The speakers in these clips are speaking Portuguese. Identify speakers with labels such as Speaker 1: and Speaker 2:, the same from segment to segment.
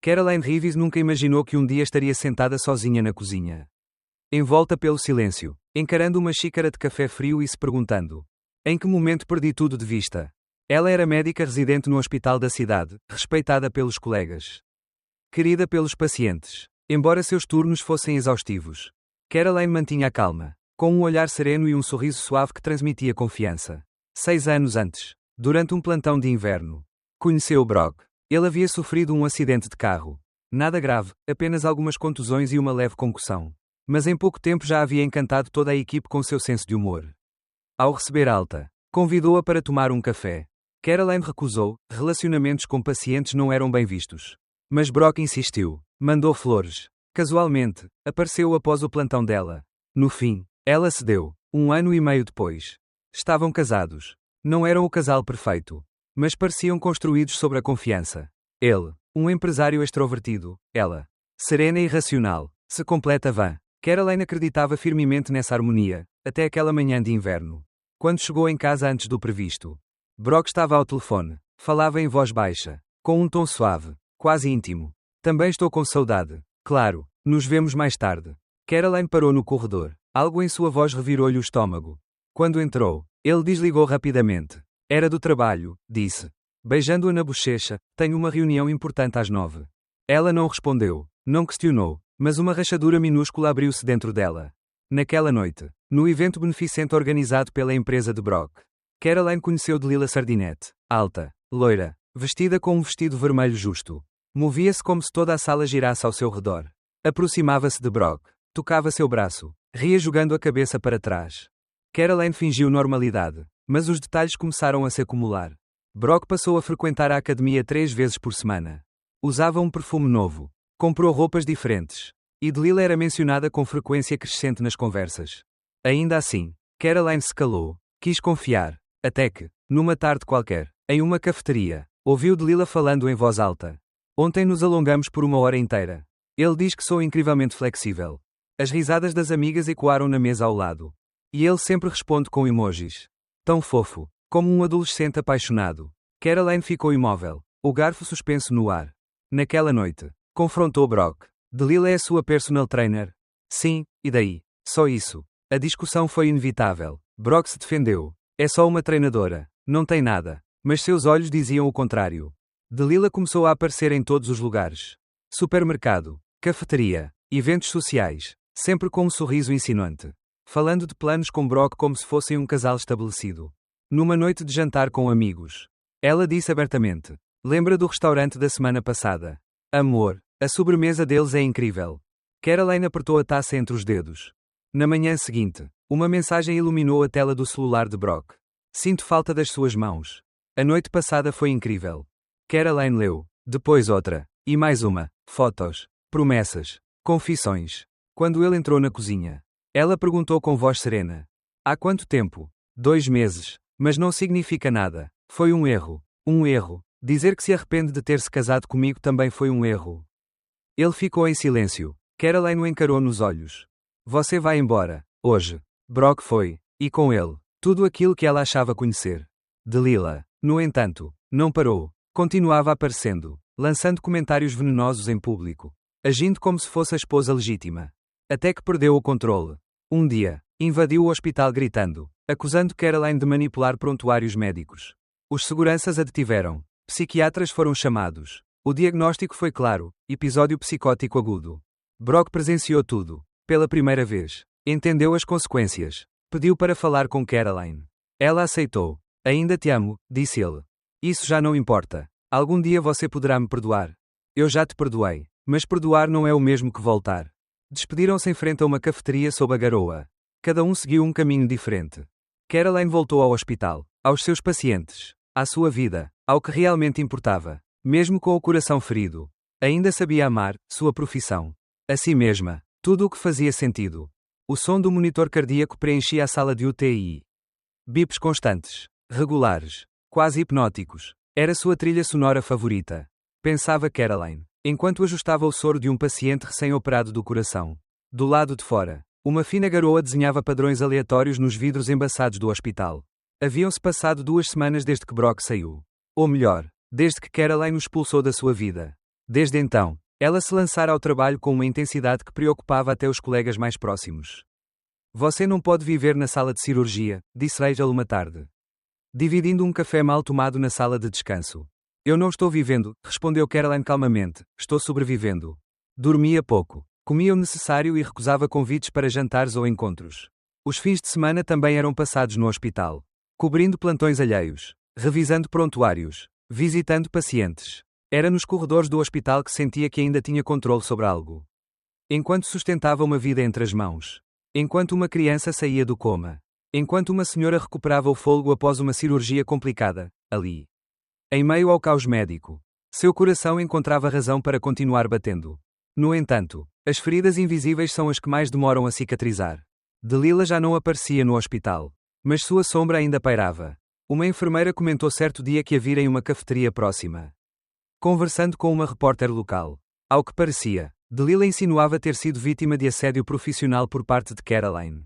Speaker 1: Caroline Reeves nunca imaginou que um dia estaria sentada sozinha na cozinha. Envolta pelo silêncio, encarando uma xícara de café frio e se perguntando: em que momento perdi tudo de vista? Ela era médica residente no hospital da cidade, respeitada pelos colegas. Querida pelos pacientes. Embora seus turnos fossem exaustivos, Caroline mantinha a calma, com um olhar sereno e um sorriso suave que transmitia confiança. 6 anos antes, durante um plantão de inverno, conheceu Brock. Ele havia sofrido um acidente de carro. Nada grave, apenas algumas contusões e uma leve concussão. Mas em pouco tempo já havia encantado toda a equipe com seu senso de humor. Ao receber alta, convidou-a para tomar um café. Caroline recusou, relacionamentos com pacientes não eram bem vistos. Mas Brock insistiu, mandou flores. Casualmente, apareceu após o plantão dela. No fim, ela cedeu. 1 ano e meio depois. Estavam casados. Não eram o casal perfeito, mas pareciam construídos sobre a confiança. Ele, um empresário extrovertido, ela, serena e racional, se completa van. Caroline acreditava firmemente nessa harmonia, até aquela manhã de inverno. Quando chegou em casa antes do previsto, Brock estava ao telefone, falava em voz baixa, com um tom suave, quase íntimo. Também estou com saudade. Claro, nos vemos mais tarde. Caroline parou no corredor. Algo em sua voz revirou-lhe o estômago. Quando entrou, ele desligou rapidamente. Era do trabalho, disse. Beijando-a na bochecha, tenho uma reunião importante às 9. Ela não respondeu, não questionou, mas uma rachadura minúscula abriu-se dentro dela. Naquela noite, no evento beneficente organizado pela empresa de Brock, Caroline conheceu Delilah Sardinette, alta, loira, vestida com um vestido vermelho justo. Movia-se como se toda a sala girasse ao seu redor. Aproximava-se de Brock, tocava seu braço, ria jogando a cabeça para trás. Caroline fingiu normalidade, mas os detalhes começaram a se acumular. Brock passou a frequentar a academia 3 vezes por semana. Usava um perfume novo. Comprou roupas diferentes. E Delilah era mencionada com frequência crescente nas conversas. Ainda assim, Caroline se calou. Quis confiar. Até que, numa tarde qualquer, em uma cafeteria, ouviu Delilah falando em voz alta. Ontem nos alongamos por 1 hora inteira. Ele diz que sou incrivelmente flexível. As risadas das amigas ecoaram na mesa ao lado. E ele sempre responde com emojis. Tão fofo, como um adolescente apaixonado. Caroline ficou imóvel, o garfo suspenso no ar. Naquela noite, confrontou Brock. Delilah é a sua personal trainer? Sim, e daí? Só isso. A discussão foi inevitável. Brock se defendeu. É só uma treinadora. Não tem nada. Mas seus olhos diziam o contrário. Delilah começou a aparecer em todos os lugares. Supermercado, cafeteria, eventos sociais, sempre com um sorriso insinuante. Falando de planos com Brock como se fossem um casal estabelecido. Numa noite de jantar com amigos, ela disse abertamente: lembra do restaurante da semana passada? Amor, a sobremesa deles é incrível. Caroline apertou a taça entre os dedos. Na manhã seguinte, uma mensagem iluminou a tela do celular de Brock. Sinto falta das suas mãos. A noite passada foi incrível. Caroline leu. Depois outra. E mais uma. Fotos. Promessas. Confissões. Quando ele entrou na cozinha, ela perguntou com voz serena: há quanto tempo? 2 meses. Mas não significa nada. Foi um erro. Um erro. Dizer que se arrepende de ter se casado comigo também foi um erro. Ele ficou em silêncio. Caroline o encarou nos olhos. Você vai embora, hoje. Brock foi, e com ele, tudo aquilo que ela achava conhecer. Delilah, no entanto, não parou. Continuava aparecendo, lançando comentários venenosos em público, agindo como se fosse a esposa legítima. Até que perdeu o controle. Um dia, invadiu o hospital gritando, acusando Caroline de manipular prontuários médicos. Os seguranças a detiveram. Psiquiatras foram chamados. O diagnóstico foi claro: episódio psicótico agudo. Brock presenciou tudo. Pela primeira vez. Entendeu as consequências. Pediu para falar com Caroline. Ela aceitou. Ainda te amo, disse ele. Isso já não importa. Algum dia você poderá me perdoar. Eu já te perdoei. Mas perdoar não é o mesmo que voltar. Despediram-se em frente a uma cafeteria sob a garoa. Cada um seguiu um caminho diferente. Caroline voltou ao hospital, aos seus pacientes, à sua vida, ao que realmente importava. Mesmo com o coração ferido, ainda sabia amar, sua profissão. A si mesma, tudo o que fazia sentido. O som do monitor cardíaco preenchia a sala de UTI. Bips constantes, regulares, quase hipnóticos. Era sua trilha sonora favorita. Pensava Caroline, enquanto ajustava o soro de um paciente recém-operado do coração. Do lado de fora, uma fina garoa desenhava padrões aleatórios nos vidros embaçados do hospital. Haviam-se passado 2 semanas desde que Brock saiu. Ou melhor, desde que Caroline o expulsou da sua vida. Desde então, ela se lançara ao trabalho com uma intensidade que preocupava até os colegas mais próximos. Você não pode viver na sala de cirurgia, disse Rachel uma tarde, dividindo um café mal tomado na sala de descanso. Eu não estou vivendo, respondeu Caroline calmamente, estou sobrevivendo. Dormia pouco, comia o necessário e recusava convites para jantares ou encontros. Os fins de semana também eram passados no hospital, cobrindo plantões alheios, revisando prontuários, visitando pacientes. Era nos corredores do hospital que sentia que ainda tinha controle sobre algo. Enquanto sustentava uma vida entre as mãos. Enquanto uma criança saía do coma. Enquanto uma senhora recuperava o fôlego após uma cirurgia complicada, ali. Em meio ao caos médico. Seu coração encontrava razão para continuar batendo. No entanto, as feridas invisíveis são as que mais demoram a cicatrizar. Delilah já não aparecia no hospital. Mas sua sombra ainda pairava. Uma enfermeira comentou certo dia que a vira em uma cafeteria próxima. Conversando com uma repórter local. Ao que parecia, Delilah insinuava ter sido vítima de assédio profissional por parte de Caroline.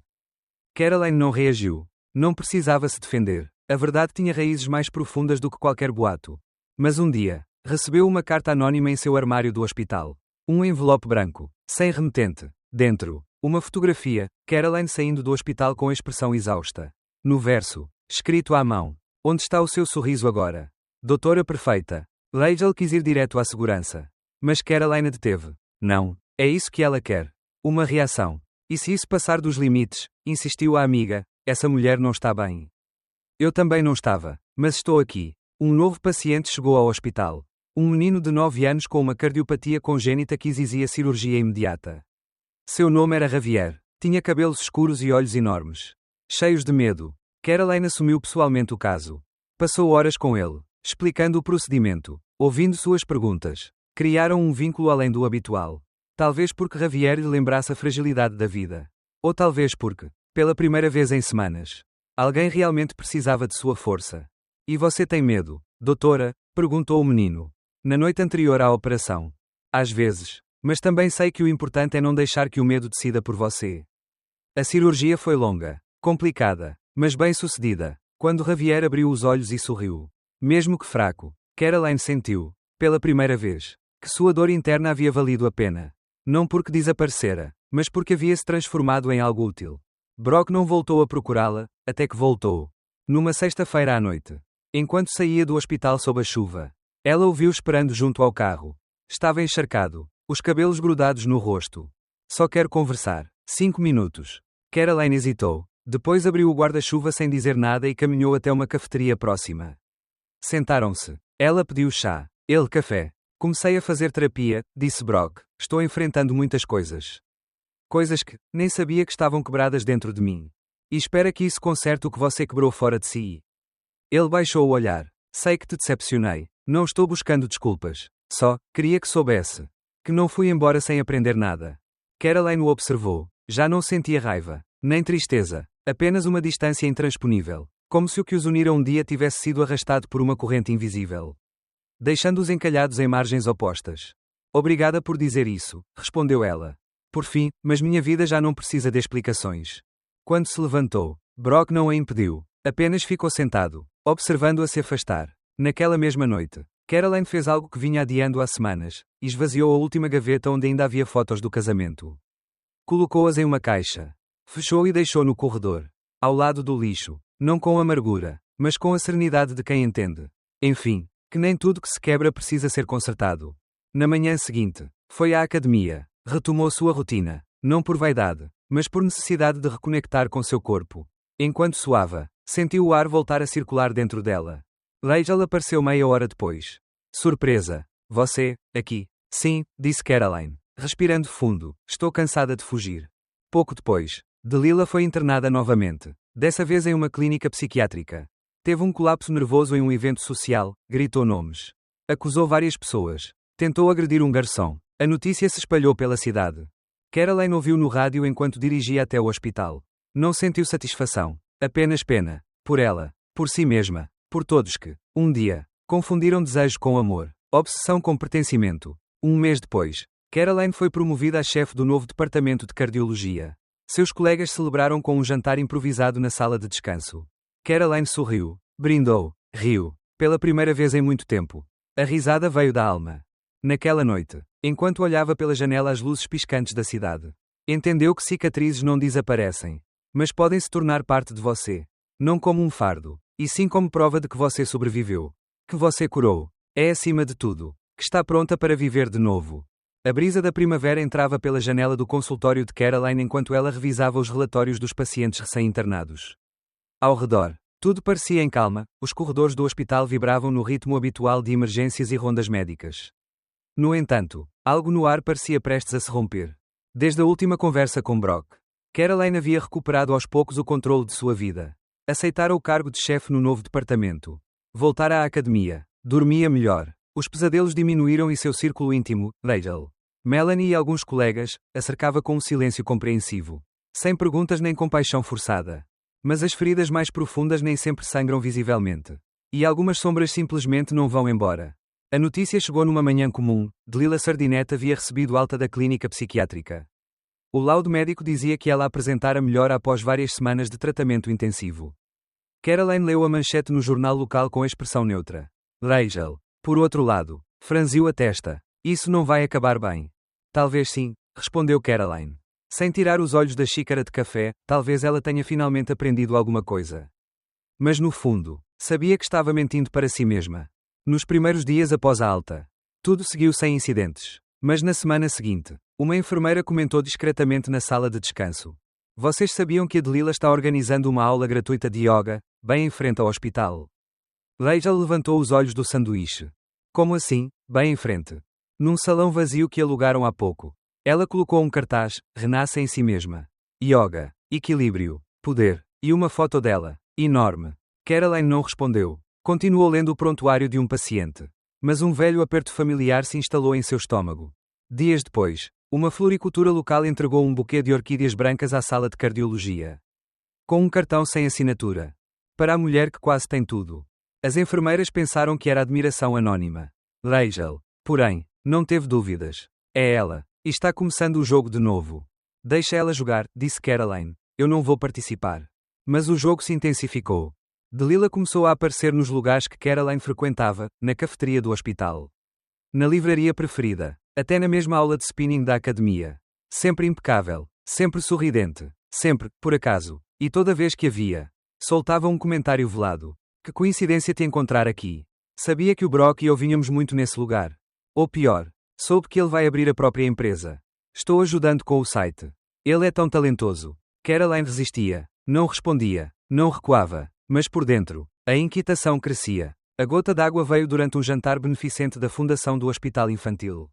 Speaker 1: Caroline não reagiu. Não precisava se defender. A verdade tinha raízes mais profundas do que qualquer boato. Mas um dia, recebeu uma carta anônima em seu armário do hospital. Um envelope branco, sem remetente. Dentro, uma fotografia, Caroline saindo do hospital com a expressão exausta. No verso, escrito à mão. Onde está o seu sorriso agora? Doutora perfeita. Rachel quis ir direto à segurança. Mas Caroline a deteve. Não, é isso que ela quer. Uma reação. E se isso passar dos limites, insistiu a amiga, essa mulher não está bem. Eu também não estava, mas estou aqui. Um novo paciente chegou ao hospital. Um menino de 9 anos com uma cardiopatia congênita que exigia cirurgia imediata. Seu nome era Javier. Tinha cabelos escuros e olhos enormes. Cheios de medo. Caroline assumiu pessoalmente o caso. Passou horas com ele, explicando o procedimento, ouvindo suas perguntas. Criaram um vínculo além do habitual. Talvez porque Javier lhe lembrasse a fragilidade da vida. Ou talvez porque, pela primeira vez em semanas, alguém realmente precisava de sua força. E você tem medo, doutora? Perguntou o menino. Na noite anterior à operação. Às vezes. Mas também sei que o importante é não deixar que o medo decida por você. A cirurgia foi longa, complicada, mas bem-sucedida. Quando Javier abriu os olhos e sorriu. Mesmo que fraco, Caroline sentiu, pela primeira vez, que sua dor interna havia valido a pena. Não porque desaparecera, mas porque havia se transformado em algo útil. Brock não voltou a procurá-la, até que voltou. Numa sexta-feira à noite. Enquanto saía do hospital sob a chuva. Ela o viu esperando junto ao carro. Estava encharcado, os cabelos grudados no rosto. Só quero conversar. 5 minutos. Caroline hesitou. Depois abriu o guarda-chuva sem dizer nada e caminhou até uma cafeteria próxima. Sentaram-se. Ela pediu chá. Ele café. Comecei a fazer terapia, disse Brock. Estou enfrentando muitas coisas. Coisas que nem sabia que estavam quebradas dentro de mim. E espera que isso conserte o que você quebrou fora de si. Ele baixou o olhar. Sei que te decepcionei. Não estou buscando desculpas. Só, queria que soubesse. Que não fui embora sem aprender nada. Caroline o observou. Já não sentia raiva. Nem tristeza. Apenas uma distância intransponível. Como se o que os unira um dia tivesse sido arrastado por uma corrente invisível. Deixando-os encalhados em margens opostas. Obrigada por dizer isso, respondeu ela. Por fim, mas minha vida já não precisa de explicações. Quando se levantou, Brock não a impediu. Apenas ficou sentado, observando-a se afastar. Naquela mesma noite, Caroline fez algo que vinha adiando há semanas, e esvaziou a última gaveta onde ainda havia fotos do casamento. Colocou-as em uma caixa. Fechou e deixou no corredor. Ao lado do lixo. Não com amargura, mas com a serenidade de quem entende. Enfim, que nem tudo que se quebra precisa ser consertado. Na manhã seguinte, foi à academia. Retomou sua rotina. Não por vaidade, mas por necessidade de reconectar com seu corpo. Enquanto suava, sentiu o ar voltar a circular dentro dela. Rachel apareceu meia hora depois. Surpresa. Você, aqui? Sim, disse Caroline, respirando fundo. Estou cansada de fugir. Pouco depois, Delilah foi internada novamente. Dessa vez em uma clínica psiquiátrica. Teve um colapso nervoso em um evento social, gritou nomes. Acusou várias pessoas. Tentou agredir um garçom. A notícia se espalhou pela cidade. Caroline ouviu no rádio enquanto dirigia até o hospital. Não sentiu satisfação. Apenas pena. Por ela. Por si mesma. Por todos que, um dia, confundiram desejo com amor. Obsessão com pertencimento. Um mês depois, Caroline foi promovida a chefe do novo departamento de cardiologia. Seus colegas celebraram com um jantar improvisado na sala de descanso. Caroline sorriu, brindou, riu. Pela primeira vez em muito tempo. A risada veio da alma. Naquela noite, enquanto olhava pela janela as luzes piscantes da cidade, entendeu que cicatrizes não desaparecem, mas podem se tornar parte de você. Não como um fardo, e sim como prova de que você sobreviveu. Que você curou. É acima de tudo, que está pronta para viver de novo. A brisa da primavera entrava pela janela do consultório de Caroline enquanto ela revisava os relatórios dos pacientes recém-internados. Ao redor, tudo parecia em calma, os corredores do hospital vibravam no ritmo habitual de emergências e rondas médicas. No entanto, algo no ar parecia prestes a se romper. Desde a última conversa com Brock, Caroline havia recuperado aos poucos o controle de sua vida. Aceitara o cargo de chefe no novo departamento. Voltara à academia. Dormia melhor. Os pesadelos diminuíram e seu círculo íntimo, Rachel, Melanie e alguns colegas, a cercava com um silêncio compreensivo. Sem perguntas nem compaixão forçada. Mas as feridas mais profundas nem sempre sangram visivelmente. E algumas sombras simplesmente não vão embora. A notícia chegou numa manhã comum. Delilah Sardinette havia recebido alta da clínica psiquiátrica. O laudo médico dizia que ela apresentara melhora após várias semanas de tratamento intensivo. Caroline leu a manchete no jornal local com a expressão neutra. Rachel, por outro lado, franziu a testa. Isso não vai acabar bem. Talvez sim, respondeu Caroline. Sem tirar os olhos da xícara de café, talvez ela tenha finalmente aprendido alguma coisa. Mas no fundo, sabia que estava mentindo para si mesma. Nos primeiros dias após a alta, tudo seguiu sem incidentes. Mas na semana seguinte, uma enfermeira comentou discretamente na sala de descanso. Vocês sabiam que a Delilah está organizando uma aula gratuita de yoga, bem em frente ao hospital? Rachel levantou os olhos do sanduíche. Como assim, bem em frente? Num salão vazio que alugaram há pouco. Ela colocou um cartaz, renasce em si mesma. Yoga, equilíbrio, poder, e uma foto dela, enorme. Caroline não respondeu. Continuou lendo o prontuário de um paciente. Mas um velho aperto familiar se instalou em seu estômago. Dias depois, uma floricultura local entregou um buquê de orquídeas brancas à sala de cardiologia. Com um cartão sem assinatura. Para a mulher que quase tem tudo. As enfermeiras pensaram que era admiração anônima. Rachel, porém, não teve dúvidas. É ela. E está começando o jogo de novo. Deixa ela jogar, disse Caroline. Eu não vou participar. Mas o jogo se intensificou. Delilah começou a aparecer nos lugares que Caroline frequentava, na cafeteria do hospital. Na livraria preferida. Até na mesma aula de spinning da academia. Sempre impecável. Sempre sorridente. Sempre, por acaso. E toda vez que a via, soltava um comentário velado. Que coincidência te encontrar aqui. Sabia que o Brock e eu vinhamos muito nesse lugar. Ou pior, soube que ele vai abrir a própria empresa. Estou ajudando com o site. Ele é tão talentoso. Caroline resistia. Não respondia. Não recuava. Mas por dentro, a inquietação crescia. A gota d'água veio durante um jantar beneficente da Fundação do Hospital Infantil.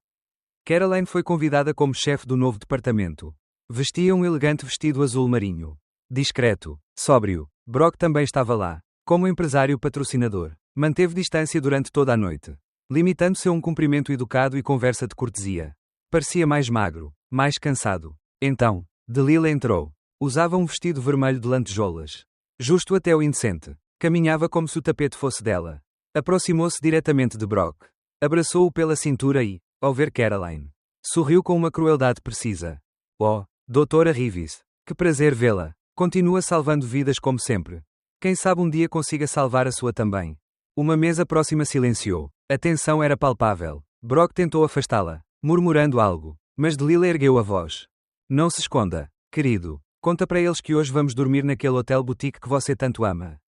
Speaker 1: Caroline foi convidada como chefe do novo departamento. Vestia um elegante vestido azul marinho. Discreto, sóbrio. Brock também estava lá. Como empresário patrocinador. Manteve distância durante toda a noite. Limitando-se a um cumprimento educado e conversa de cortesia. Parecia mais magro, mais cansado. Então, Delilah entrou. Usava um vestido vermelho de lantejoulas. Justo até o indecente. Caminhava como se o tapete fosse dela. Aproximou-se diretamente de Brock. Abraçou-o pela cintura e, ao ver Caroline, sorriu com uma crueldade precisa. Oh, doutora Rivis, que prazer vê-la. Continua salvando vidas como sempre. Quem sabe um dia consiga salvar a sua também. Uma mesa próxima silenciou. A tensão era palpável. Brock tentou afastá-la, murmurando algo, mas Delilah ergueu a voz. Não se esconda, querido. Conta para eles que hoje vamos dormir naquele hotel boutique que você tanto ama.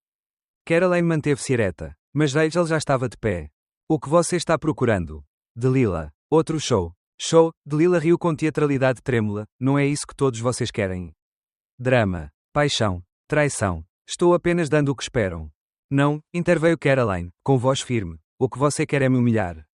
Speaker 1: Caroline manteve-se ereta, mas Rachel já estava de pé. O que você está procurando? Delilah. Outro show. Show. Delilah riu com teatralidade trêmula. Não é isso que todos vocês querem. Drama. Paixão. Traição. Estou apenas dando o que esperam. Não, interveio Caroline, com voz firme. O que você quer é me humilhar.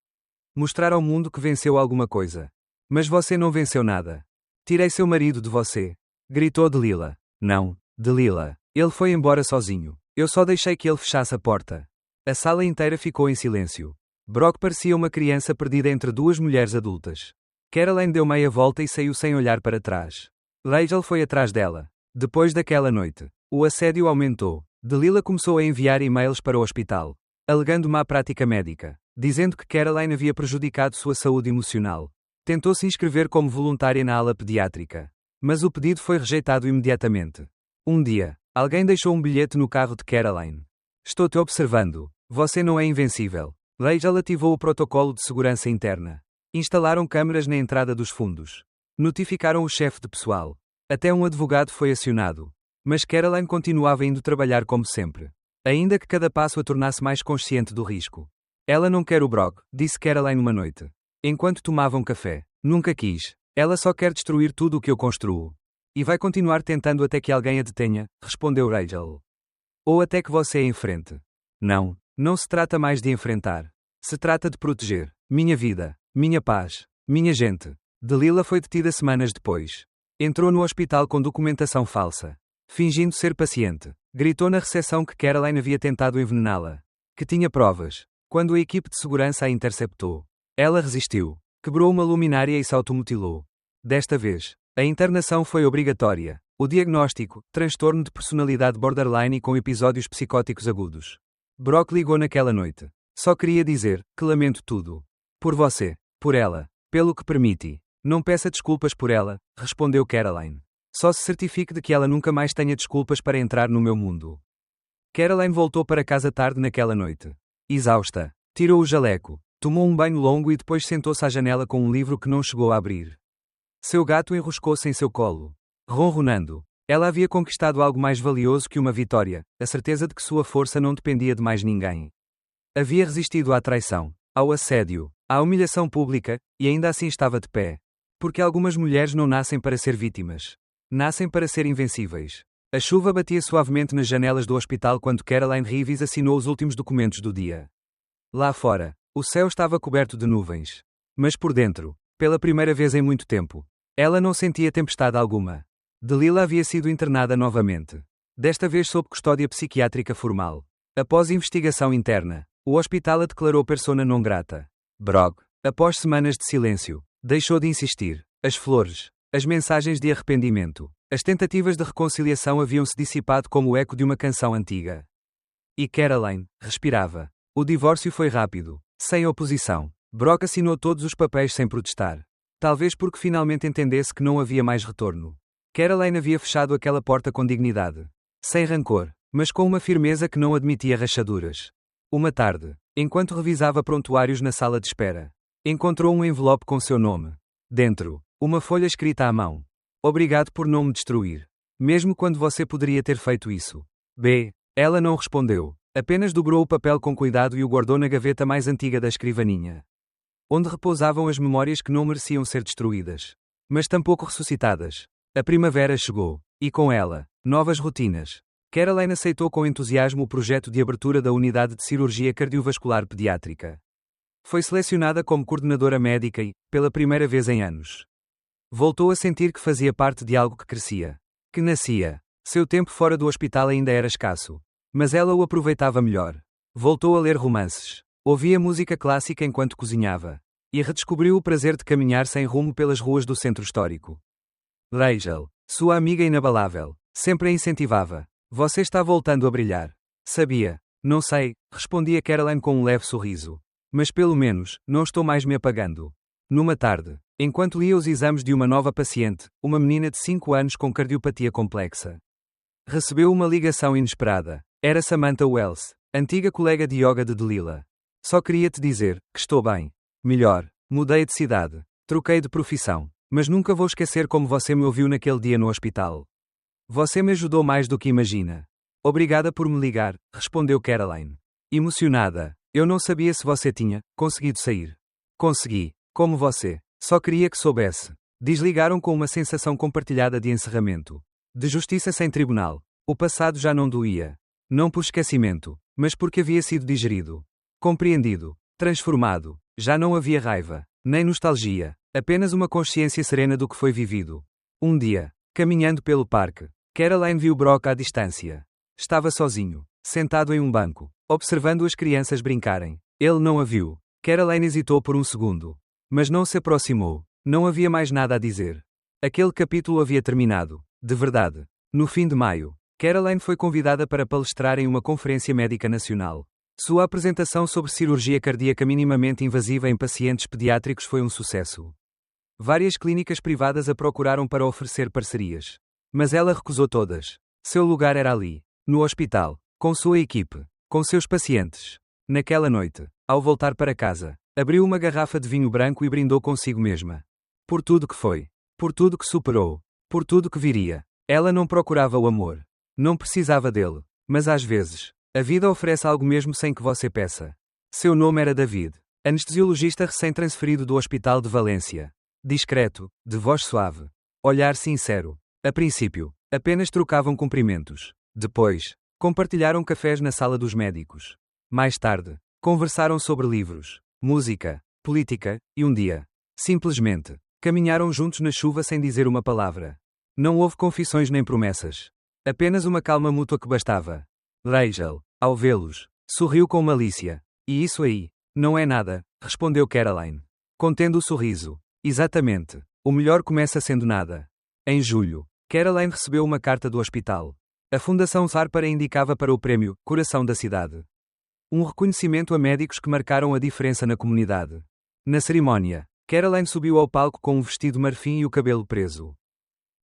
Speaker 1: Mostrar ao mundo que venceu alguma coisa. Mas você não venceu nada. Tirei seu marido de você. Gritou Delilah. Não, Delilah. Ele foi embora sozinho. Eu só deixei que ele fechasse a porta. A sala inteira ficou em silêncio. Brock parecia uma criança perdida entre duas mulheres adultas. Caroline deu meia volta e saiu sem olhar para trás. Rachel foi atrás dela. Depois daquela noite, o assédio aumentou. Delilah começou a enviar e-mails para o hospital, alegando má prática médica, dizendo que Caroline havia prejudicado sua saúde emocional. Tentou se inscrever como voluntária na ala pediátrica. Mas o pedido foi rejeitado imediatamente. Um dia, alguém deixou um bilhete no carro de Caroline. Estou te observando. Você não é invencível. Rachel ativou o protocolo de segurança interna. Instalaram câmaras na entrada dos fundos. Notificaram o chefe de pessoal. Até um advogado foi acionado. Mas Caroline continuava indo trabalhar como sempre. Ainda que cada passo a tornasse mais consciente do risco. Ela não quer o Brock, disse Caroline uma noite. Enquanto tomavam café. Nunca quis. Ela só quer destruir tudo o que eu construo. E vai continuar tentando até que alguém a detenha, respondeu Rachel. Ou até que você a enfrente. Não. Não se trata mais de enfrentar. Se trata de proteger. Minha vida. Minha paz. Minha gente. Delilah foi detida semanas depois. Entrou no hospital com documentação falsa. Fingindo ser paciente. Gritou na recepção que Caroline havia tentado envenená-la. Que tinha provas. Quando a equipe de segurança a interceptou. Ela resistiu. Quebrou uma luminária e se automutilou. Desta vez, a internação foi obrigatória. O diagnóstico, transtorno de personalidade borderline com episódios psicóticos agudos. Brock ligou naquela noite. Só queria dizer que lamento tudo. Por você. Por ela. Pelo que permiti. Não peça desculpas por ela, respondeu Caroline. Só se certifique de que ela nunca mais tenha desculpas para entrar no meu mundo. Caroline voltou para casa tarde naquela noite. Exausta. Tirou o jaleco. Tomou um banho longo e depois sentou-se à janela com um livro que não chegou a abrir. Seu gato enroscou-se em seu colo. Ronronando. Ela havia conquistado algo mais valioso que uma vitória, a certeza de que sua força não dependia de mais ninguém. Havia resistido à traição, ao assédio, à humilhação pública, e ainda assim estava de pé. Porque algumas mulheres não nascem para ser vítimas. Nascem para ser invencíveis. A chuva batia suavemente nas janelas do hospital quando Caroline Reeves assinou os últimos documentos do dia. Lá fora, o céu estava coberto de nuvens. Mas por dentro, pela primeira vez em muito tempo, ela não sentia tempestade alguma. Delilah havia sido internada novamente. Desta vez sob custódia psiquiátrica formal. Após investigação interna, o hospital a declarou persona non grata. Brock, após semanas de silêncio, deixou de insistir. As flores, as mensagens de arrependimento, as tentativas de reconciliação haviam-se dissipado como o eco de uma canção antiga. E Caroline respirava. O divórcio foi rápido, sem oposição. Brock assinou todos os papéis sem protestar. Talvez porque finalmente entendesse que não havia mais retorno. Caroline havia fechado aquela porta com dignidade. Sem rancor, mas com uma firmeza que não admitia rachaduras. Uma tarde, enquanto revisava prontuários na sala de espera, encontrou um envelope com seu nome. Dentro, uma folha escrita à mão. Obrigado por não me destruir. Mesmo quando você poderia ter feito isso. Ela não respondeu. Apenas dobrou o papel com cuidado e o guardou na gaveta mais antiga da escrivaninha. Onde repousavam as memórias que não mereciam ser destruídas. Mas tampouco ressuscitadas. A primavera chegou. E com ela, novas rotinas. Caroline aceitou com entusiasmo o projeto de abertura da unidade de cirurgia cardiovascular pediátrica. Foi selecionada como coordenadora médica e, pela primeira vez em anos, voltou a sentir que fazia parte de algo que crescia. Que nascia. Seu tempo fora do hospital ainda era escasso. Mas ela o aproveitava melhor. Voltou a ler romances. Ouvia música clássica enquanto cozinhava. E redescobriu o prazer de caminhar sem rumo pelas ruas do centro histórico. Rachel, sua amiga inabalável, sempre a incentivava. Você está voltando a brilhar. Sabia. Não sei, respondia Caroline com um leve sorriso. Mas pelo menos, não estou mais me apagando. Numa tarde, enquanto lia os exames de uma nova paciente, uma menina de 5 anos com cardiopatia complexa, recebeu uma ligação inesperada. Era Samantha Wells, antiga colega de yoga de Delilah. Só queria te dizer que estou bem. Melhor. Mudei de cidade. Troquei de profissão. Mas nunca vou esquecer como você me ouviu naquele dia no hospital. Você me ajudou mais do que imagina. Obrigada por me ligar, respondeu Caroline. Emocionada. Eu não sabia se você tinha conseguido sair. Consegui. Como você. Só queria que soubesse. Desligaram com uma sensação compartilhada de encerramento. De justiça sem tribunal. O passado já não doía. Não por esquecimento, mas porque havia sido digerido. Compreendido. Transformado. Já não havia raiva. Nem nostalgia. Apenas uma consciência serena do que foi vivido. Um dia, caminhando pelo parque, Caroline viu Brock à distância. Estava sozinho, sentado em um banco, observando as crianças brincarem. Ele não a viu. Caroline hesitou por um segundo. Mas não se aproximou. Não havia mais nada a dizer. Aquele capítulo havia terminado. De verdade. No fim de maio, Caroline foi convidada para palestrar em uma conferência médica nacional. Sua apresentação sobre cirurgia cardíaca minimamente invasiva em pacientes pediátricos foi um sucesso. Várias clínicas privadas a procuraram para oferecer parcerias. Mas ela recusou todas. Seu lugar era ali, no hospital, com sua equipe, com seus pacientes. Naquela noite, ao voltar para casa, Abriu uma garrafa de vinho branco e brindou consigo mesma. Por tudo que foi. Por tudo que superou. Por tudo que viria. Ela não procurava o amor. Não precisava dele. Mas às vezes, a vida oferece algo mesmo sem que você peça. Seu nome era David. Anestesiologista recém-transferido do Hospital de Valência. Discreto, de voz suave. Olhar sincero. A princípio, apenas trocavam cumprimentos. Depois, compartilharam cafés na sala dos médicos. Mais tarde, conversaram sobre livros, música, política, e um dia, simplesmente, caminharam juntos na chuva sem dizer uma palavra. Não houve confissões nem promessas. Apenas uma calma mútua que bastava. Rachel, ao vê-los, sorriu com malícia. E isso aí, não é nada, respondeu Caroline. Contendo o sorriso. Exatamente. O melhor começa sendo nada. Em julho, Caroline recebeu uma carta do hospital. A Fundação Zarpara indicava para o prêmio Coração da Cidade. Um reconhecimento a médicos que marcaram a diferença na comunidade. Na cerimónia, Caroline subiu ao palco com um vestido marfim e o cabelo preso.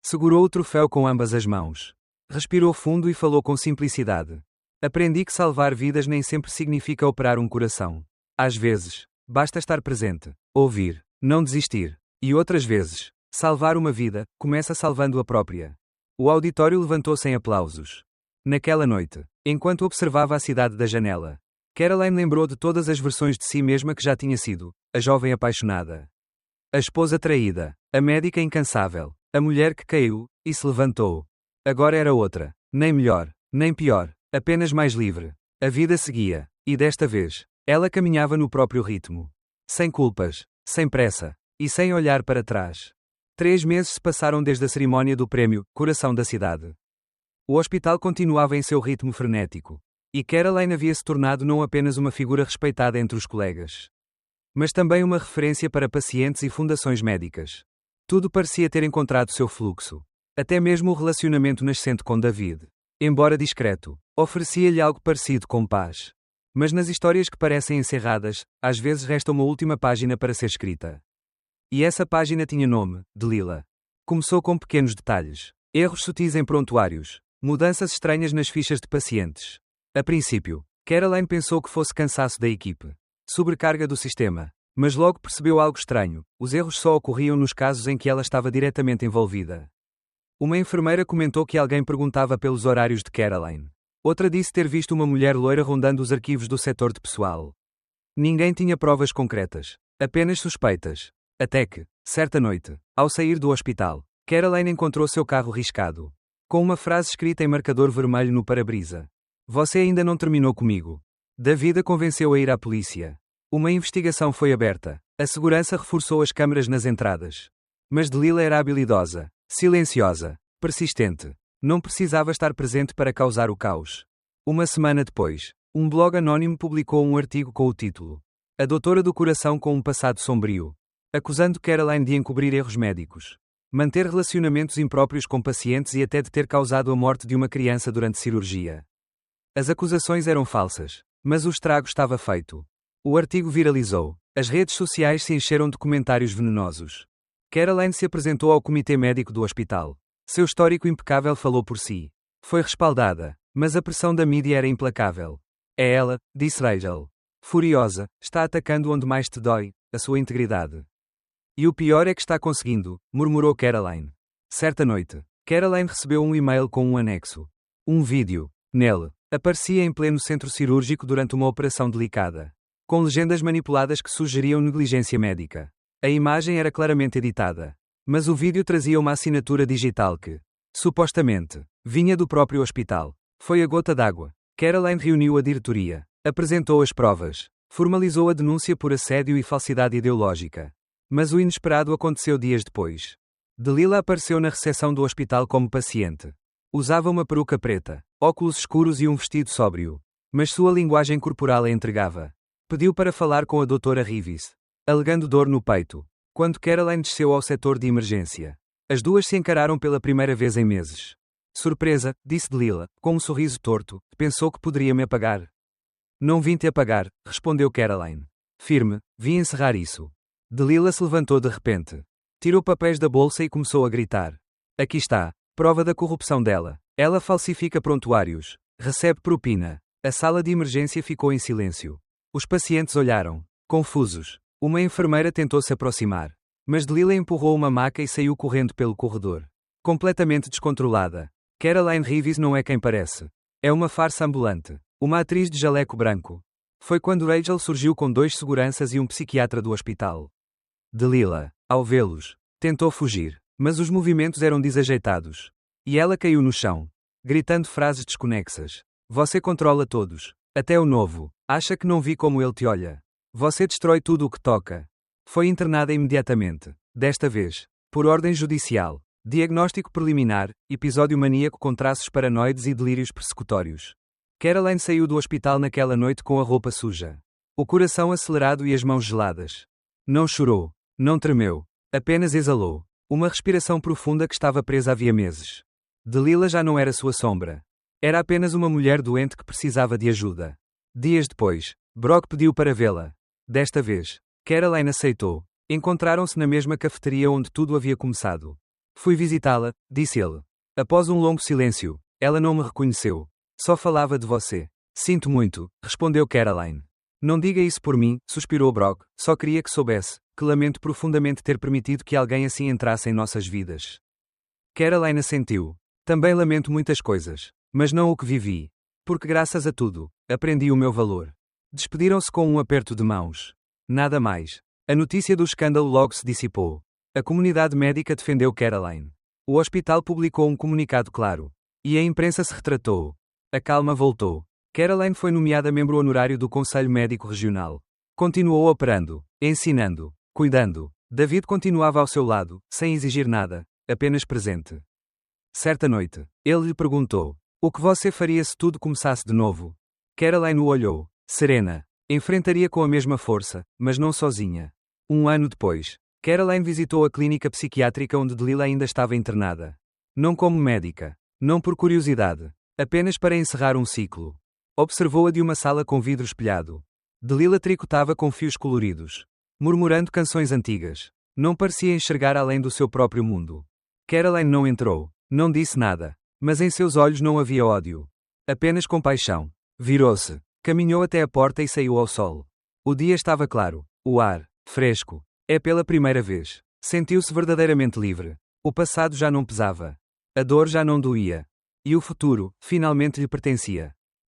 Speaker 1: Segurou o troféu com ambas as mãos. Respirou fundo e falou com simplicidade. Aprendi que salvar vidas nem sempre significa operar um coração. Às vezes, basta estar presente, ouvir, não desistir. E outras vezes, salvar uma vida, começa salvando a própria. O auditório levantou-se em aplausos. Naquela noite, enquanto observava a cidade da janela, Caroline lembrou de todas as versões de si mesma que já tinha sido: a jovem apaixonada, a esposa traída, a médica incansável, a mulher que caiu e se levantou. Agora era outra, nem melhor, nem pior, apenas mais livre. A vida seguia, e desta vez, ela caminhava no próprio ritmo. Sem culpas, sem pressa, e sem olhar para trás. 3 meses se passaram desde a cerimónia do prêmio Coração da Cidade. O hospital continuava em seu ritmo frenético. E Caroline havia se tornado não apenas uma figura respeitada entre os colegas, mas também uma referência para pacientes e fundações médicas. Tudo parecia ter encontrado seu fluxo. Até mesmo o relacionamento nascente com David, embora discreto, oferecia-lhe algo parecido com paz. Mas nas histórias que parecem encerradas, às vezes resta uma última página para ser escrita. E essa página tinha nome: Delilah. Começou com pequenos detalhes, erros sutis em prontuários, mudanças estranhas nas fichas de pacientes. A princípio, Caroline pensou que fosse cansaço da equipe, sobrecarga do sistema, mas logo percebeu algo estranho: os erros só ocorriam nos casos em que ela estava diretamente envolvida. Uma enfermeira comentou que alguém perguntava pelos horários de Caroline. Outra disse ter visto uma mulher loira rondando os arquivos do setor de pessoal. Ninguém tinha provas concretas, apenas suspeitas. Até que, certa noite, ao sair do hospital, Caroline encontrou seu carro riscado, com uma frase escrita em marcador vermelho no para-brisa: "Você ainda não terminou comigo." David a convenceu a ir à polícia. Uma investigação foi aberta. A segurança reforçou as câmaras nas entradas. Mas Delilah era habilidosa, silenciosa, persistente. Não precisava estar presente para causar o caos. Uma semana depois, um blog anónimo publicou um artigo com o título: "A Doutora do Coração com um passado sombrio", acusando Caroline de encobrir erros médicos, manter relacionamentos impróprios com pacientes e até de ter causado a morte de uma criança durante cirurgia. As acusações eram falsas, mas o estrago estava feito. O artigo viralizou. As redes sociais se encheram de comentários venenosos. Caroline se apresentou ao comitê médico do hospital. Seu histórico impecável falou por si. Foi respaldada, mas a pressão da mídia era implacável. "É ela", disse Rachel. "Furiosa, está atacando onde mais te dói, a sua integridade." "E o pior é que está conseguindo", murmurou Caroline. Certa noite, Caroline recebeu um e-mail com um anexo. Um vídeo. Nele, aparecia em pleno centro cirúrgico durante uma operação delicada, com legendas manipuladas que sugeriam negligência médica. A imagem era claramente editada, mas o vídeo trazia uma assinatura digital que, supostamente, vinha do próprio hospital. Foi a gota d'água. Caroline reuniu a diretoria, apresentou as provas, formalizou a denúncia por assédio e falsidade ideológica. Mas o inesperado aconteceu dias depois. Delilah apareceu na recepção do hospital como paciente. Usava uma peruca preta, óculos escuros e um vestido sóbrio. Mas sua linguagem corporal a entregava. Pediu para falar com a doutora Rivis, alegando dor no peito. Quando Caroline desceu ao setor de emergência, as duas se encararam pela primeira vez em meses. "Surpresa", disse Delilah, com um sorriso torto, "pensou que poderia me apagar." "Não vim te apagar", respondeu Caroline. Firme, "vim encerrar isso." Delilah se levantou de repente. Tirou papéis da bolsa e começou a gritar: "Aqui está, prova da corrupção dela. Ela falsifica prontuários, recebe propina." A sala de emergência ficou em silêncio. Os pacientes olharam. Confusos. Uma enfermeira tentou se aproximar. Mas Delilah empurrou uma maca e saiu correndo pelo corredor. Completamente descontrolada. Caroline Reeves não é quem parece. É uma farsa ambulante. Uma atriz de jaleco branco. Foi quando Rachel surgiu com 2 seguranças e um psiquiatra do hospital. Delilah, ao vê-los, tentou fugir, mas os movimentos eram desajeitados. E ela caiu no chão, gritando frases desconexas. Você controla todos. Até o novo. Acha que não vi como ele te olha. Você destrói tudo o que toca. Foi internada imediatamente. Desta vez, por ordem judicial. Diagnóstico preliminar, episódio maníaco com traços paranoides e delírios persecutórios. Caroline saiu do hospital naquela noite com a roupa suja. O coração acelerado e as mãos geladas. Não chorou. Não tremeu. Apenas exalou. Uma respiração profunda que estava presa havia meses. Delilah já não era sua sombra. Era apenas uma mulher doente que precisava de ajuda. Dias depois, Brock pediu para vê-la. Desta vez, Caroline aceitou. Encontraram-se na mesma cafeteria onde tudo havia começado. Fui visitá-la, disse ele. Após um longo silêncio, ela não me reconheceu. Só falava de você. Sinto muito, respondeu Caroline. Não diga isso por mim, suspirou Brock. Só queria que soubesse, que lamento profundamente ter permitido que alguém assim entrasse em nossas vidas. Caroline assentiu. Também lamento muitas coisas, mas não o que vivi. Porque graças a tudo, aprendi o meu valor. Despediram-se com um aperto de mãos. Nada mais. A notícia do escândalo logo se dissipou. A comunidade médica defendeu Caroline. O hospital publicou um comunicado claro. E a imprensa se retratou. A calma voltou. Caroline foi nomeada membro honorário do Conselho Médico Regional. Continuou operando, ensinando, cuidando. David continuava ao seu lado, sem exigir nada, apenas presente. Certa noite, ele lhe perguntou: o que você faria se tudo começasse de novo? Caroline o olhou, serena. Enfrentaria com a mesma força, mas não sozinha. Um ano depois, Caroline visitou a clínica psiquiátrica onde Delilah ainda estava internada. Não como médica. Não por curiosidade. Apenas para encerrar um ciclo. Observou-a de uma sala com vidro espelhado. Delilah tricotava com fios coloridos, murmurando canções antigas. Não parecia enxergar além do seu próprio mundo. Caroline não entrou, não disse nada, mas em seus olhos não havia ódio. Apenas compaixão. Virou-se, caminhou até a porta e saiu ao sol. O dia estava claro, o ar, fresco. É pela primeira vez. Sentiu-se verdadeiramente livre. O passado já não pesava. A dor já não doía. E o futuro, finalmente lhe pertencia.